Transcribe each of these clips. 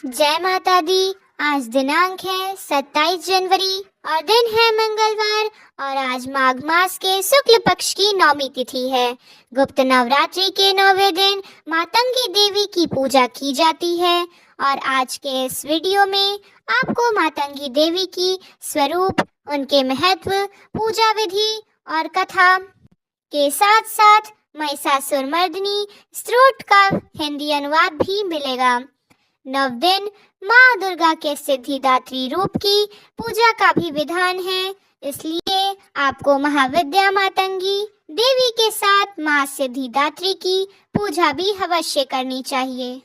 जय माता दी। आज दिनांक है 27 जनवरी और दिन है मंगलवार और आज माघ मास के शुक्ल पक्ष की नौमी तिथि है। गुप्त नवरात्रि के 9वें दिन मातंगी देवी की पूजा की जाती है और आज के इस वीडियो में आपको मातंगी देवी की स्वरूप, उनके महत्व, पूजा विधि और कथा के साथ साथ महिषासुरमर्दिनी स्तोत्र का हिंदी अनुवाद भी मिलेगा। नव दिन माँ दुर्गा के सिद्धिदात्री रूप की पूजा का भी विधान है, इसलिए आपको महाविद्या मातंगी देवी के साथ माँ सिद्धिदात्री की पूजा भी अवश्य करनी चाहिए।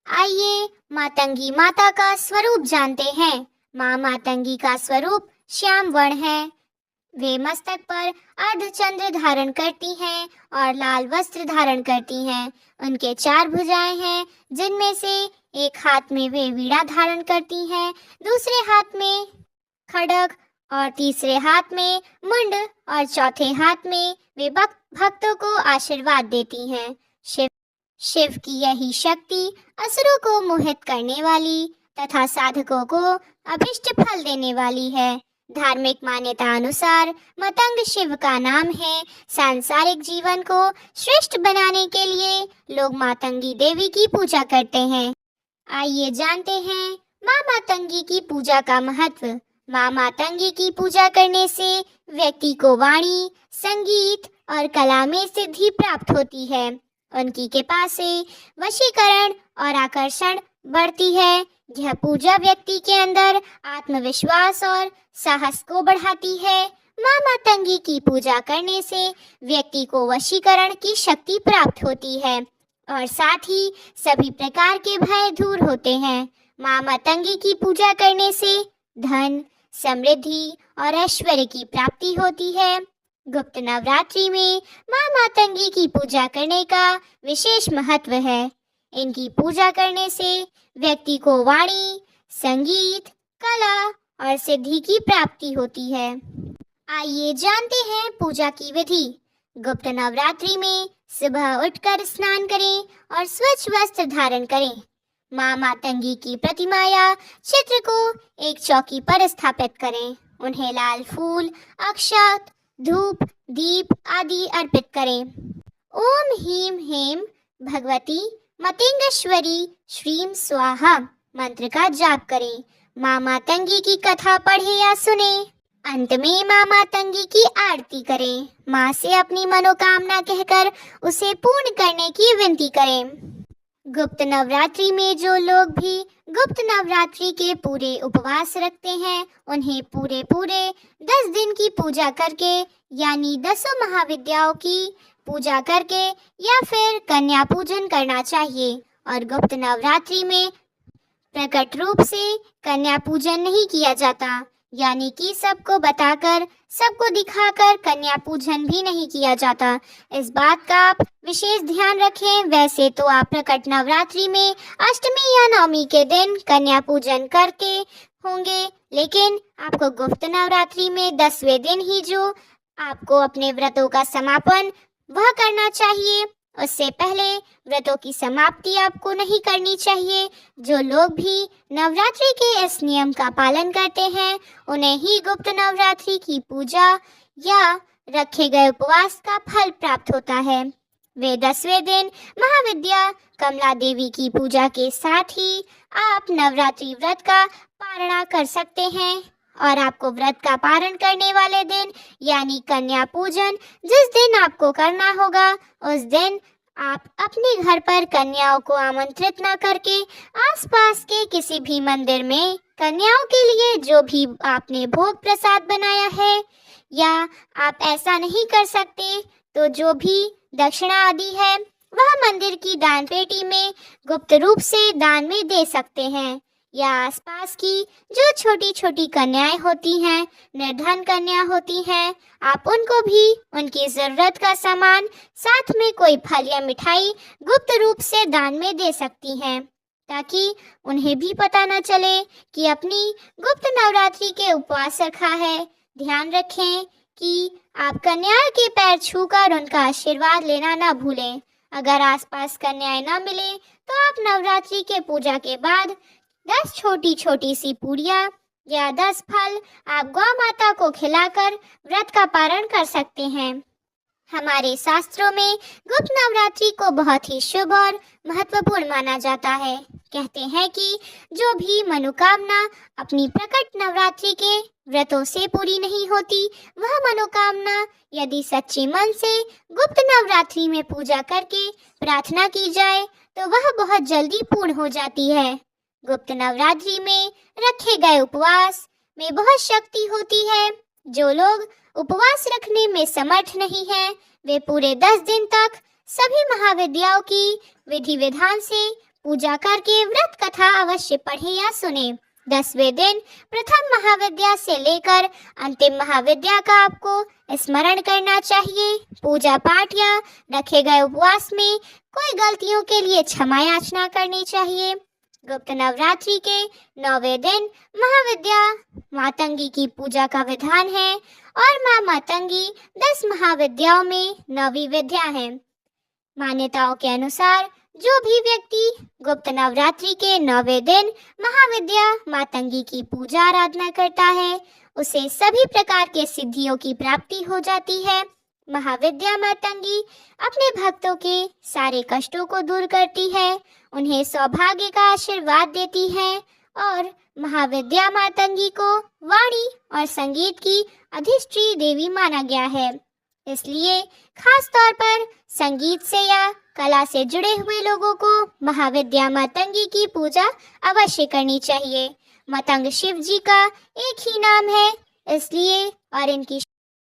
आइए मातंगी माता का स्वरूप जानते हैं। माँ मातंगी का स्वरूप श्याम वर्ण है। वे मस्तक पर अर्धचंद्र धारण करती हैं और लाल वस्त्र धारण करती हैं। उनके 4 भुजाएं हैं, जिनमें से एक हाथ में वे वीणा धारण करती हैं, दूसरे हाथ में खड्ग और तीसरे हाथ में मुंड और चौथे हाथ में वे भक्तों को आशीर्वाद देती हैं। शिव की यही शक्ति असुरों को मोहित करने वाली तथा साधकों को अभिष्ट फल देने वाली है। धार्मिक मान्यता अनुसार मतंग शिव का नाम है। सांसारिक जीवन को श्रेष्ठ बनाने के लिए लोग मातंगी देवी की पूजा करते हैं। आइए जानते हैं माँ मातंगी की पूजा का महत्व। माँ मातंगी की पूजा करने से व्यक्ति को वाणी, संगीत और कला में सिद्धि प्राप्त होती है। उनकी कृपा से वशीकरण और आकर्षण बढ़ती है। यह पूजा व्यक्ति के अंदर आत्मविश्वास और साहस को बढ़ाती है। माँ मातंगी की पूजा करने से व्यक्ति को वशीकरण की शक्ति प्राप्त होती है और साथ ही सभी प्रकार के भय दूर होते हैं। माँ मातंगी की पूजा करने से धन, समृद्धि और ऐश्वर्य की प्राप्ति होती है। गुप्त नवरात्रि में माँ मातंगी की पूजा करने का विशेष महत्व है। इनकी पूजा करने से व्यक्ति को वाणी, संगीत, कला और सिद्धि की प्राप्ति होती है। आइए जानते हैं पूजा की विधि। गुप्त नवरात्रि में सुबह उठकर स्नान करें और स्वच्छ वस्त्र धारण करें। माँ मातंगी की प्रतिमा या चित्र को एक चौकी पर स्थापित करें। उन्हें लाल फूल, अक्षत, धूप, दीप आदि अर्पित करें। ओम ह्रीं ह्रीं भगवती मतंगेश्वरी श्रीं स्वाहा मंत्र का जाप करें। माँ मातंगी की कथा पढ़े या सुने। अंत में माँ मातंगी की आरती करें। माँ से अपनी मनोकामना कहकर उसे पूर्ण करने की विनती करें। गुप्त नवरात्रि में जो लोग भी गुप्त नवरात्रि के पूरे उपवास रखते हैं, उन्हें पूरे 10 दिन की पूजा करके यानी 10 महाविद्याओं की पूजा करके या फिर कन्या पूजन करना चाहिए। और गुप्त नवरात्रि में प्रकट रूप से कन्या पूजन नहीं किया जाता, यानी कि सबको बताकर, सबको दिखाकर कन्या पूजन भी नहीं किया जाता। इस बात का आप विशेष ध्यान रखें। वैसे तो आप प्रकट नवरात्रि में अष्टमी या नवमी के दिन कन्या पूजन करके होंगे, लेकिन आपको गुप्त नवरात्रि में 10वें दिन ही जो आपको अपने व्रतों का समापन वह करना चाहिए। उससे पहले व्रतों की समाप्ति आपको नहीं करनी चाहिए। जो लोग भी नवरात्रि के इस नियम का पालन करते हैं, उन्हें ही गुप्त नवरात्रि की पूजा या रखे गए उपवास का फल प्राप्त होता है। वे 10वें दिन महाविद्या कमला देवी की पूजा के साथ ही आप नवरात्रि व्रत का पारणा कर सकते हैं। और आपको व्रत का पारण करने वाले दिन यानी कन्या पूजन जिस दिन आपको करना होगा, उस दिन आप अपने घर पर कन्याओं को आमंत्रित न करके आसपास के किसी भी मंदिर में कन्याओं के लिए जो भी आपने भोग प्रसाद बनाया है, या आप ऐसा नहीं कर सकते तो जो भी दक्षिणा आदि है वह मंदिर की दान पेटी में गुप्त रूप से दान में दे सकते हैं। या आसपास की जो छोटी छोटी कन्याएं होती हैं, निर्धन कन्या होती हैं, आप उनको भी उनकी जरूरत का सामान साथ में कोई फल या मिठाई गुप्त रूप से दान में दे सकती हैं, ताकि उन्हें भी पता न चले कि अपनी गुप्त नवरात्रि के उपवास रखा है। ध्यान रखें कि आप कन्या के पैर छूकर उनका आशीर्वाद लेना न भूलें। अगर आसपास कन्याएं न मिले तो आप नवरात्रि के पूजा के बाद 10 छोटी छोटी सी पूरियां या 10 फल आप गौ माता को खिलाकर व्रत का पारण कर सकते हैं। हमारे शास्त्रों में गुप्त नवरात्रि को बहुत ही शुभ और महत्वपूर्ण माना जाता है। कहते हैं कि जो भी मनोकामना अपनी प्रकट नवरात्रि के व्रतों से पूरी नहीं होती, वह मनोकामना यदि सच्चे मन से गुप्त नवरात्रि में पूजा करके प्रार्थना की जाए तो वह बहुत जल्दी पूर्ण हो जाती है। गुप्त नवरात्रि में रखे गए उपवास में बहुत शक्ति होती है। जो लोग उपवास रखने में समर्थ नहीं है, वे पूरे 10 दिन तक सभी महाविद्याओं की विधि विधान से पूजा करके व्रत कथा अवश्य पढ़े या सुने। 10वें दिन प्रथम महाविद्या से लेकर अंतिम महाविद्या का आपको स्मरण करना चाहिए। पूजा पाठ या रखे गए उपवास में कोई गलतियों के लिए क्षमा याचना करनी चाहिए। गुप्त नवरात्रि के 9वें दिन महाविद्या मातंगी की पूजा का विधान है और माँ मातंगी 10 महाविद्याओं में 9वीं विद्या है। मान्यताओं के अनुसार जो भी व्यक्ति गुप्त नवरात्रि के 9वें दिन महाविद्या मातंगी की पूजा आराधना करता है, उसे सभी प्रकार के सिद्धियों की प्राप्ति हो जाती है। महाविद्या मातंगी अपने भक्तों के सारे कष्टों को दूर करती है, उन्हें सौभाग्य का आशीर्वाद देती है और महाविद्या मातंगी को वाणी और संगीत की अधिष्ठी देवी माना गया है। इसलिए खास तौर पर संगीत से या कला से जुड़े हुए लोगों को महाविद्या मातंगी की पूजा अवश्य करनी चाहिए। मतंग शिव जी का एक ही नाम है, इसलिए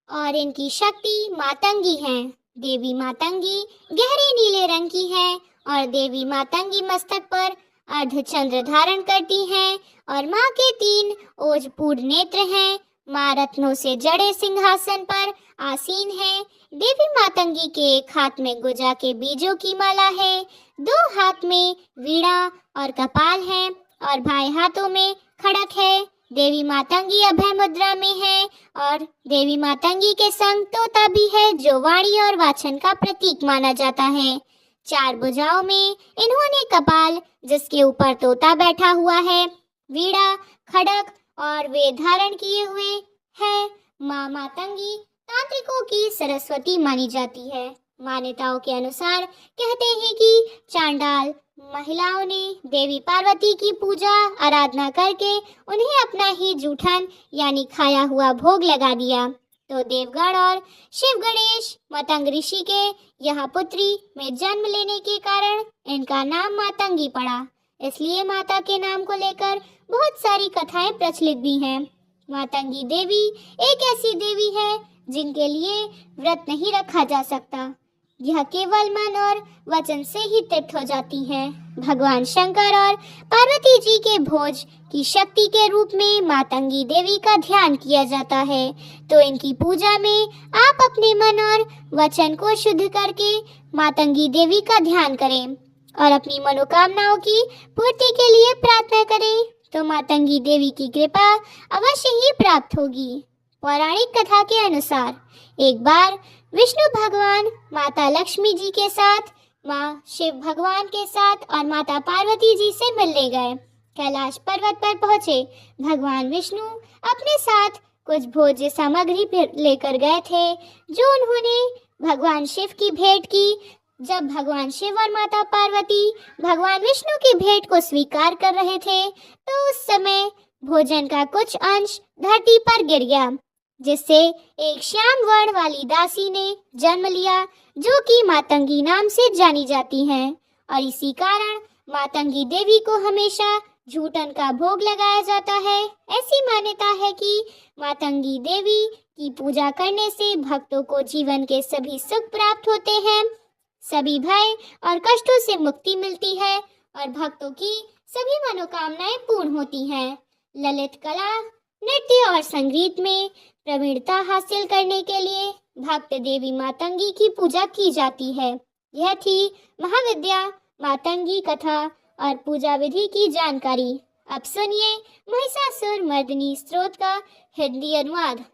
और इनकी शक्ति मातंगी है। देवी मातंगी गहरे नीले रंग की है और देवी मातंगी मस्तक पर अर्धचंद्र धारण करती हैं और माँ के 3 ओजपूर्ण नेत्र हैं। माँ रत्नों से जड़े सिंहासन पर आसीन है। देवी मातंगी के एक हाथ में गुजा के बीजों की माला है, 2 हाथ में वीणा और कपाल है और बाएं हाथों में खड़क है। देवी मातंगी अभय मुद्रा में है और देवी मातंगी के संग तोता भी है, जो वाणी और वाचन का प्रतीक माना जाता है। 4 भुजाओं में इन्होंने कपाल जिसके ऊपर तोता बैठा हुआ है, वीणा, खड़क और वेद धारण किए हुए है। माँ मातंगी तांत्रिकों की सरस्वती मानी जाती है। मान्यताओं के अनुसार कहते हैं कि चांडाल महिलाओं ने देवी पार्वती की पूजा आराधना करके उन्हें अपना ही जूठन यानी खाया हुआ भोग लगा दिया, तो देवगण और शिव गणेश मतंग ऋषि के यहाँ पुत्री में जन्म लेने के कारण इनका नाम मातंगी पड़ा। इसलिए माता के नाम को लेकर बहुत सारी कथाएं प्रचलित भी हैं। मातंगी देवी एक ऐसी देवी है जिनके लिए व्रत नहीं रखा जा सकता, यह केवल मन और वचन से ही तृप्त हो जाती है। भगवान शंकर और पार्वती जी के भोज की शक्ति के रूप में मातंगी देवी का ध्यान किया जाता है, तो इनकी पूजा में आप अपने मन और वचन को शुद्ध करके मातंगी देवी का ध्यान करें और अपनी मनोकामनाओं की पूर्ति के लिए प्रार्थना करें, तो मातंगी देवी की कृपा अवश्य ही प्राप्त होगी। पौराणिक कथा के अनुसार एक बार विष्णु भगवान माता लक्ष्मी जी के साथ, माँ शिव भगवान के साथ और माता पार्वती जी से मिलने गए। कैलाश पर्वत पर पहुँचे। भगवान विष्णु अपने साथ कुछ भोज्य सामग्री लेकर गए थे, जो उन्होंने भगवान शिव की भेंट की। जब भगवान शिव और माता पार्वती भगवान विष्णु की भेंट को स्वीकार कर रहे थे, तो उस समय भोजन का कुछ अंश धरती पर गिर गया, जिससे एक श्याम वर्ण वाली दासी ने जन्म लिया, जो कि मातंगी नाम से जानी जाती हैं। और इसी कारण मातंगी देवी को हमेशा झूठन का भोग लगाया जाता है। ऐसी मान्यता है कि मातंगी देवी की पूजा करने से भक्तों को जीवन के सभी सुख प्राप्त होते हैं, सभी भय और कष्टों से मुक्ति मिलती है और भक्तों की सभी मनोकामनाएं पूर्ण होती हैं। ललित कला, नृत्य और संगीत में प्रवीणता हासिल करने के लिए भक्त देवी मातंगी की पूजा की जाती है। यह थी महाविद्या मातंगी कथा और पूजा विधि की जानकारी। अब सुनिए महिषासुर मर्दिनी स्तोत्र का हिंदी अनुवाद।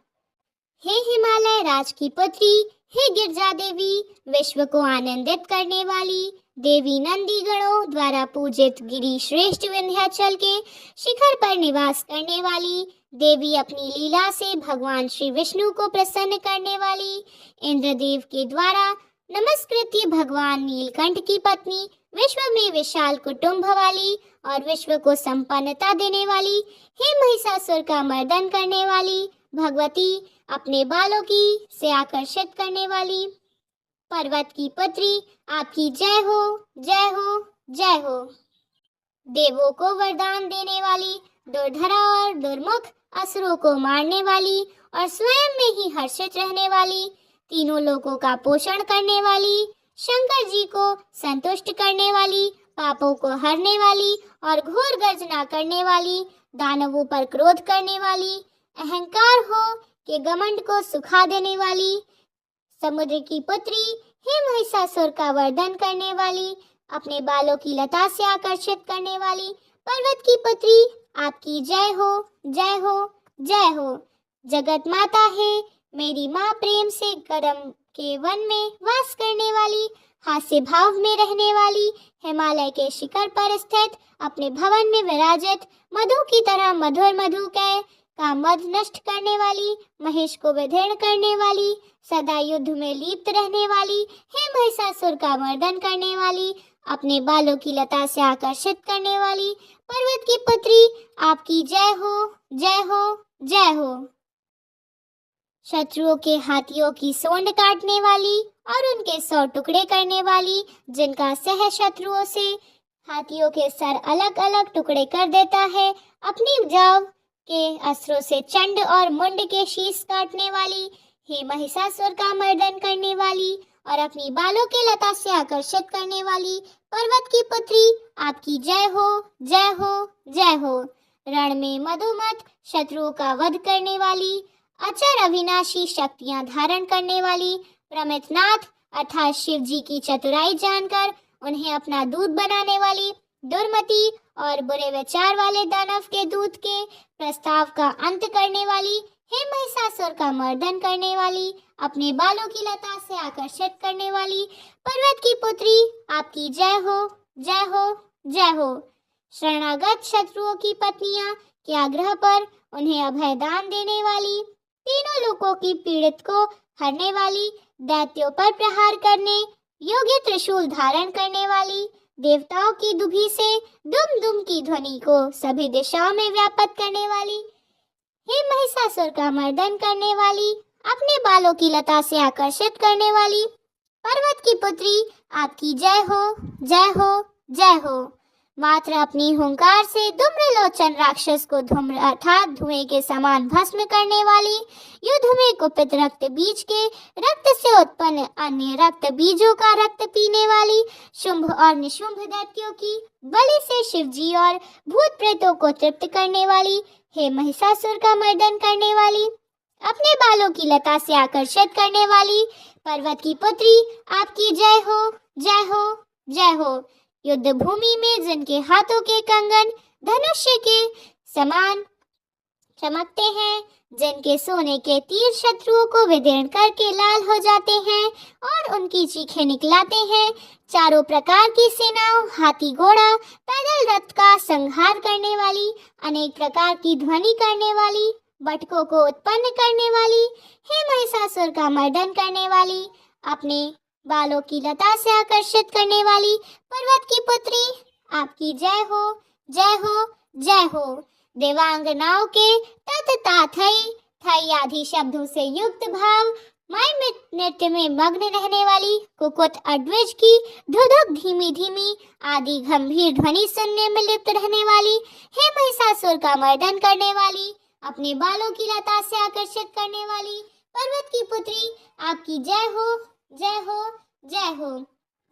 हे हिमालय राज की पुत्री, हे गिरजा देवी, विश्व को आनंदित करने वाली, देवी नंदी गणों द्वारा पूजित गिरी श्रेष्ठ विंध्याचल के शिखर पर निवास करने वाली देवी, अपनी लीला से भगवान श्री विष्णु को प्रसन्न करने वाली, इंद्रदेव के द्वारा नमस्कृत्य भगवान नीलकंठ की पत्नी, विश्व में विशाल कुटुंब वाली और विश्व को संपन्नता देने वाली, हे महिषासुर का मर्दन करने वाली भगवती, अपने बालों की से आकर्षित करने वाली पर्वत की पुत्री, आपकी जय हो, जय हो, जय हो। देवों को वरदान देने वाली, दुर्धरा और दुर्मुख असुरों को मारने वाली और स्वयं में ही हर्षित रहने वाली, तीनों लोगों का पोषण करने वाली, शंकर जी को संतुष्ट करने वाली, पापों को हरने वाली और घोर गर्जना करने वाली, दानवों पर क्रोध करने वाली, अहंकार हो के घमंड को सुखा देने वाली, समुद्र की पुत्री, हे महिषासुर का वर्धन करने वाली, अपने बालों की लता से आकर्षित करने वाली पर्वत की पुत्री, आपकी जय हो, जय हो, जय हो। जगत माता है मेरी माँ, प्रेम से करम के वन में वास करने वाली, हास्य भाव में रहने वाली, हिमालय के शिखर पर स्थित, अपने भवन में विराजित, मधु की तरह मधुर मधु कह का मद नष्ट करने वाली, महेश को विदीर्ण करने वाली, सदा युद्ध में लिप्त रहने वाली, हे महिषासुर का मर्दन करने वाली, अपने बालों की लता से आकर्षित करने वाली पर्वत की पुत्री, आपकी जय हो, जय हो, जय हो। शत्रुओं के हाथियों की सोंड काटने वाली और उनके 100 टुकड़े करने वाली, जिनका सह शत्रुओं से हाथियों के सर अलग अलग टुकड़े कर देता है, अपनी जाव के अस्त्रों से चंड और मुंड के शीश काटने वाली, हे महिषासुर का मर्दन करने वाली और अपनी बालों के लता से आकर्षित करने वाली पर्वत की पुत्री, आपकी जय हो, जय हो, जय हो। रण में मधुमत शत्रुओं का वध करने वाली, अचर अविनाशी शक्तियां धारण करने वाली, प्रमितनाथ अर्थात शिव जी की चतुराई जानकर उन्हें अपना दूत बनाने वाली, दुर्मति और बुरे विचार वाले दानव के दूत के प्रस्ताव का अंत करने वाली, हे महिषासुर का मर्दन करने वाली, अपने बालों की लता से आकर्षित करने वाली पर्वत की पुत्री, आपकी जय हो, जय हो, जय हो। शरणागत शत्रुओं की पत्नियां के आग्रह पर उन्हें अभय दान देने वाली, तीनों लोगों की पीड़ित को हरने वाली, दैत्यों पर प्रहार करने योग्य त्रिशूल धारण करने वाली, देवताओं की दुभी से दुम दुम की ध्वनि को सभी दिशाओं में व्याप्त करने वाली, हे महिषासुर का मर्दन करने वाली, अपने बालों की लता से आकर्षित करने वाली पर्वत की पुत्री, आपकी जय हो, जय हो, जय हो। मात्र अपनी हुंकार से धूम्रलोचन राक्षस को धूम्र अर्थात धुएं के समान भस्म करने वाली, युद्ध में कुपित रक्त बीज के रक्त से उत्पन्न अन्य रक्त बीजों का रक्त पीने वाली, शुंभ और निशुंभ दैत्यों की बलि से शिवजी और भूत प्रेतों को तृप्त करने वाली, हे महिषासुर का मर्दन करने वाली, अपने बालों की लता से आकर्षित करने वाली पर्वत की पुत्री, आपकी जय हो, जय हो, जय हो। युद्ध भूमि में जिनके हाथों के कंगन धनुष्य के समान चमकते हैं, जिनके सोने के तीर शत्रुओं को विदीर्ण करके लाल हो जाते हैं और उनकी चीखें निकलाते हैं, चारों प्रकार की सेनाओं, हाथी घोड़ा पैदल रथ का संहार करने वाली, अनेक प्रकार की ध्वनि करने वाली, बटकों को उत्पन्न करने वाली, हे महिषासुर का मर्दन करने वाली, अपने बालों की लता से आकर्षित करने वाली पर्वत की पुत्री, आपकी जय हो, जय हो, जय हो। देवांगनाओं के तत ता थई आदि शब्दों से युक्त भाव माय नृत्य में मग्न रहने वाली कुकुट अद्विज की धुधुक धीमी धीमी आदि गंभीर ध्वनि सुनने में लिप्त रहने वाली, हे महिषासुर का मर्दन करने वाली, अपने बालों की लता से आकर्षित करने वाली पर्वत की पुत्री, आपकी जय हो, जय हो, जय हो।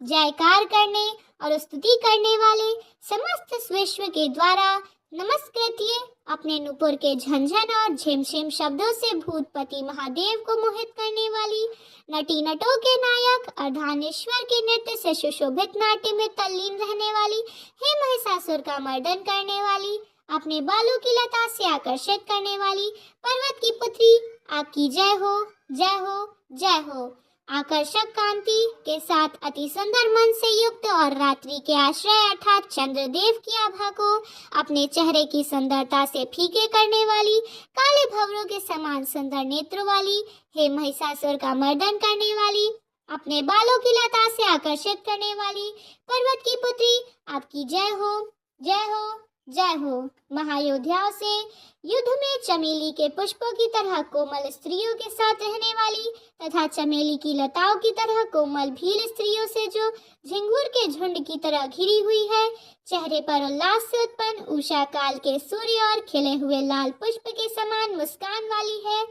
जयकार करने और स्तुति करने वाले समस्त विश्व के द्वारा नमस्कृत्य अपने नुपुर के झंझन और झिमझिम शब्दों से भूतपति महादेव को मोहित करने वाली, नटी नटों के नायक अर्धानेश्वर के नृत्य से सुशोभित नाट्य में तल्लीन रहने वाली, हे महिषासुर का मर्दन करने वाली, अपने बालों की लता से आकर्षित करने वाली पर्वत की पुत्री, आपकी जय हो, जय हो, जय हो। आकर्षक कांति के साथ अति सुंदर मन से युक्त और रात्रि के आश्रय अर्थात चंद्रदेव की आभा को अपने चेहरे की सुंदरता से फीके करने वाली, काले भंवरों के समान सुंदर नेत्रों वाली, हे महिषासुर का मर्दन करने वाली, अपने बालों की लता से आकर्षित करने वाली पर्वत की पुत्री, आपकी जय हो, जय हो, जय हो। महायोद्धाओं से युद्ध में चमेली के पुष्पों की तरह कोमल स्त्रियों के साथ रहने वाली तथा चमेली की लताओं की तरह कोमल भील स्त्रियों से जो झिंगुर के झुंड की तरह घिरी हुई है, चेहरे पर उल्लास से उत्पन्न उषा काल के सूर्य और खिले हुए लाल पुष्प के समान मुस्कान वाली है,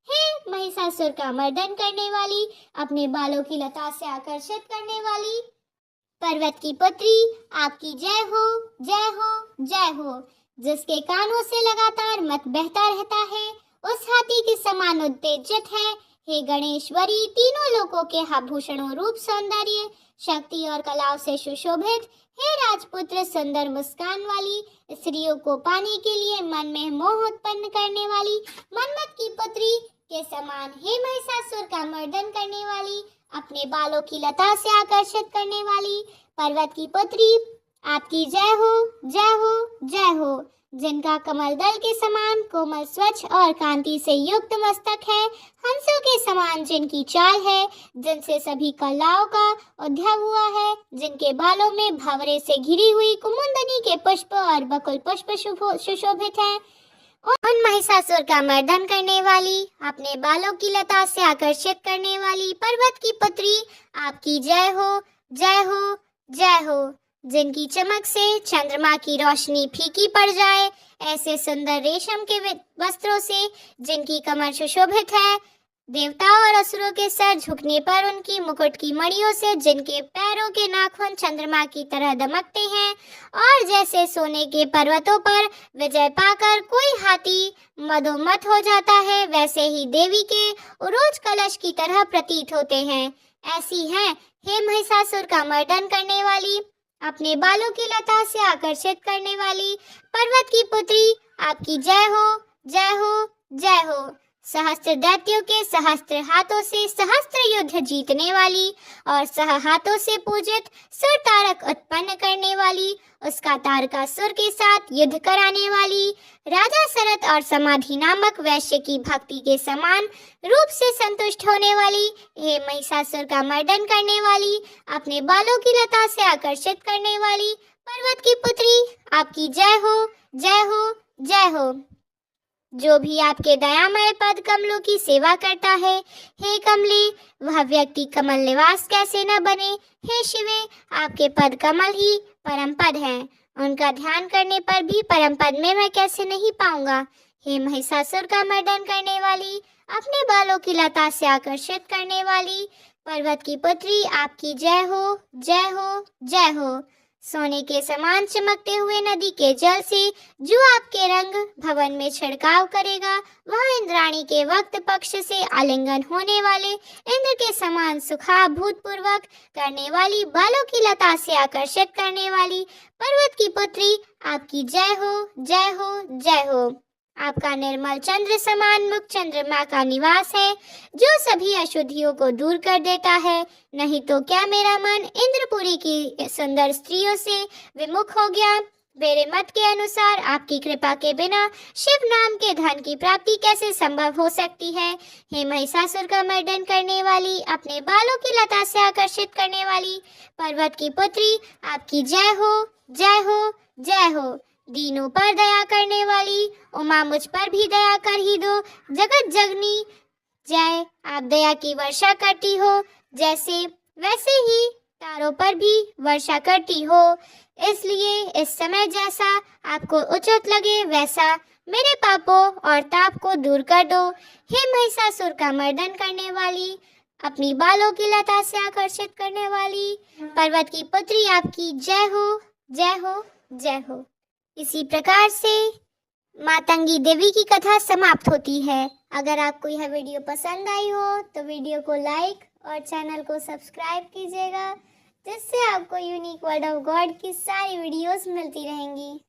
हे महिषासुर का मर्दन करने वाली, अपने बालों की लता से आकर्षित करने वाली पर्वत की पुत्री, आपकी जय हो, जय हो, जय हो। जिसके कानों से लगातार मत बहता रहता है, उस हाथी के समान उत्तेजित है, हे गणेश्वरी, तीनों लोकों के आभूषणों रूप सौंदर्य शक्ति और कलाओं से सुशोभित, हे राजपुत्र सुंदर मुस्कान वाली, स्त्रियों को पाने के लिए मन में मोह उत्पन्न करने वाली मन्मथ की पुत्री के समान, हे महिषासुर का मर्दन करने वाली, अपने बालों की लता से आकर्षित करने वाली पर्वत की पुत्री, आपकी जय हो, जय हो, जय हो। जिनका कमल दल के समान कोमल स्वच्छ और कांति से युक्त मस्तक है, हंसों के समान जिनकी चाल है, जिनसे सभी कलाओं का उद्भव हुआ है, जिनके बालों में भंवरे से घिरी हुई कुमुदनी के पुष्प और बकुल पुष्प सुशोभित है, उन महिषासुर का मर्दन करने वाली, अपने बालों की लता से आकर्षित करने वाली पर्वत की पुत्री, आपकी जय हो, जय हो, जय हो। जिनकी चमक से चंद्रमा की रोशनी फीकी पड़ जाए, ऐसे सुंदर रेशम के वस्त्रों से जिनकी कमर सुशोभित है, देवताओं और असुरों के सर झुकने पर उनकी मुकुट की मणियों से जिनके पैरों के नाखून चंद्रमा की तरह दमकते हैं, और जैसे सोने के पर्वतों पर विजय पाकर कोई हाथी मदोमत हो जाता है, वैसे ही देवी के उरोज कलश की तरह प्रतीत होते हैं। ऐसी है, हे महिषासुर का मर्दन करने वाली, अपने बालों की लता से आकर्षित करने वाली पर्वत की पुत्री, आपकी जय हो, जय हो, जय हो। सहस्त्र दैत्यों के सहस्त्र हाथों से सहस्त्र युद्ध जीतने वाली और सह हाथों से पूजित सुर तारक उत्पन्न करने वाली, उसका तारकासुर के साथ युद्ध कराने वाली, राजा सरत और समाधि नामक वैश्य की भक्ति के समान रूप से संतुष्ट होने वाली, हे महिषासुर का मर्दन करने वाली, अपने बालों की लता से आकर्षित करने वाली पर्वत की पुत्री, आपकी जय हो, जय हो, जय हो। जो भी आपके दयामय पद कमलों की सेवा करता है, हे कमले, वह व्यक्ति कमल निवास कैसे न बने, हे शिवे, आपके पद कमल ही परम पद हैं, उनका ध्यान करने पर भी परम पद में मैं कैसे नहीं पाऊंगा। हे महिषासुर का मर्दन करने वाली, अपने बालों की लता से आकर्षित करने वाली पर्वत की पुत्री, आपकी जय हो, जय हो, जय हो। सोने के समान चमकते हुए नदी के जल से जो आपके रंग भवन में छिड़काव करेगा, वह इंद्राणी के वक्त पक्ष से आलिंगन होने वाले इंद्र के समान सुखा भूतपूर्वक करने वाली बालों की लता से आकर्षित करने वाली पर्वत की पुत्री, आपकी जय हो, जय हो, जय हो। आपका निर्मल चंद्र समान मुख चंद्रमा का निवास है, जो सभी अशुद्धियों को दूर कर देता है। नहीं तो क्या मेरा मन इंद्रपुरी की सुंदर स्त्रियों से विमुख हो गया। मेरे मत के अनुसार आपकी कृपा के बिना शिव नाम के धन की प्राप्ति कैसे संभव हो सकती है। हे महिषासुर का मर्दन करने वाली, अपने बालों की लता से आकर्षित करने वाली पर्वत की पुत्री, आपकी जय हो, जय हो, जय हो। दीनों पर दया करने वाली उमा, मुझ पर भी दया कर ही दो। जगत जगनी जय, आप दया की वर्षा करती हो, जैसे वैसे ही तारों पर भी वर्षा करती हो। इसलिए इस समय जैसा आपको उचित लगे वैसा मेरे पापों और ताप को दूर कर दो। हे महिषासुर का मर्दन करने वाली, अपनी बालों की लता से आकर्षित करने वाली पर्वत की पुत्री, आपकी जय हो, जय हो, जय हो। इसी प्रकार से मातंगी देवी की कथा समाप्त होती है। अगर आपको यह वीडियो पसंद आई हो तो वीडियो को लाइक और चैनल को सब्सक्राइब कीजिएगा, जिससे आपको यूनिक वर्ड ऑफ गॉड की सारी वीडियोस मिलती रहेंगी।